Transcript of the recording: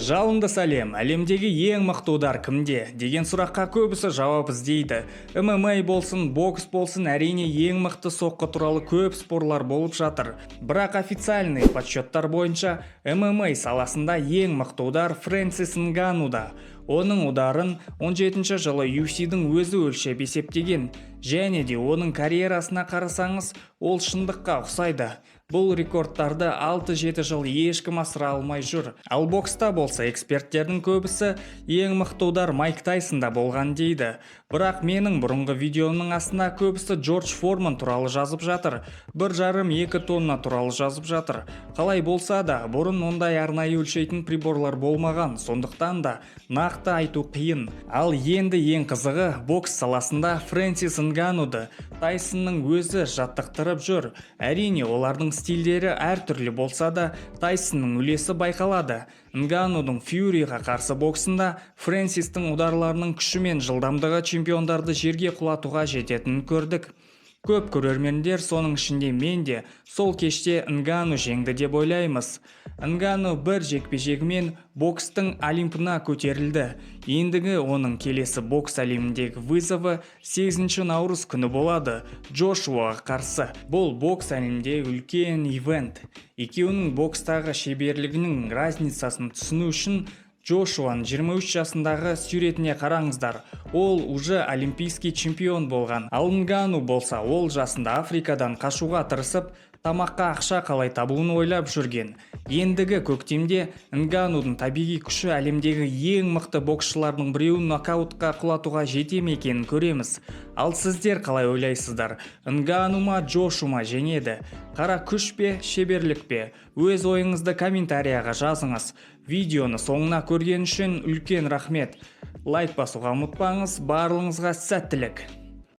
Жалынды сәлем, әлемдегі ең мықты удар кімде? Деген сұраққа көбісі жауап іздейді. ММА болсын, бокс болсын, әрине ең мықты соққы туралы көп спорлар болып жатыр. Бірақ официальный подсчеттар бойынша ММА саласында ең мықты удар Фрэнсис Нгануда. Оның ударын 17 жылы UFC-дің өзі өлшеп есептеген. Және де оның карьерасына қарасаңыз, ол шындыққа ұқсайды. Бұл рекордтарды 6-7 жыл ешкім асыра алмай жүр. Ал бокста болса, эксперттердің көбісі ең мықты удар Майк Тайсонда болған дейді. Бірақ менің бұрынғы видеомның астына көбісі Джордж Форман туралы жазып жатыр. 1,5-2 тонна туралы жазып жатыр. Қалай болса да, бұрын ондай арнайы өлшейтін приборлар болмаған, сондықтан да нақты айту қиын. Ал енді ең қызығы, бокс саласында Фрэнсис Нгануды Тайсонның өзі жаттықтырып жүр. Әрине, олардың стильдері әртүрлі болса да, Тайсонның үлесі байқалады. Нганудың Фьюриға қарсы боксында Фрэнсистің ударларының күші мен жылдамдығы чемпиондарды жерге құлатуға жететінін көрдік. Көп көрермендер, соның ішінде мен де, сол кеште Нгану жеңді деп ойлаймыз. Нгану бір жекпе-жегімен бокстың олимпына көтерілді. Ендігі оның келесі бокс әлеміндегі вызовы 8 наурыз күні болады, Джошуаға қарсы. Бұл бокс әлеміндегі үлкен ивент. Екеуінің бокстағы шеберлігінің разницасын түсіну үшін Джошуаның 23 жасындағы суретіне қараңыздар. Ол уже олимпийский чемпион болған. Ал Нгану болса, ол жасында Африкадан қашуға тырысып, тамаққа ақша қалай табуын ойлап жүрген. Ендігі көктемде Нганудың табиғи күші әлемдегі ең мықты боксшылардың біреуін нокаутқа құлатуға жете ме екенін көреміз. Ал сіздер қалай ойлайсыздар? Нгану ма, Джошу ма жеңеді? Қара күш пе, шеберлік пе? Өз ойыңызды комментарияға жазыңыз. Видеоны соңына көрген үшін үлкен рахмет. Лайк басуға ұмытпаңыз. Барлығыңызға сәттілік.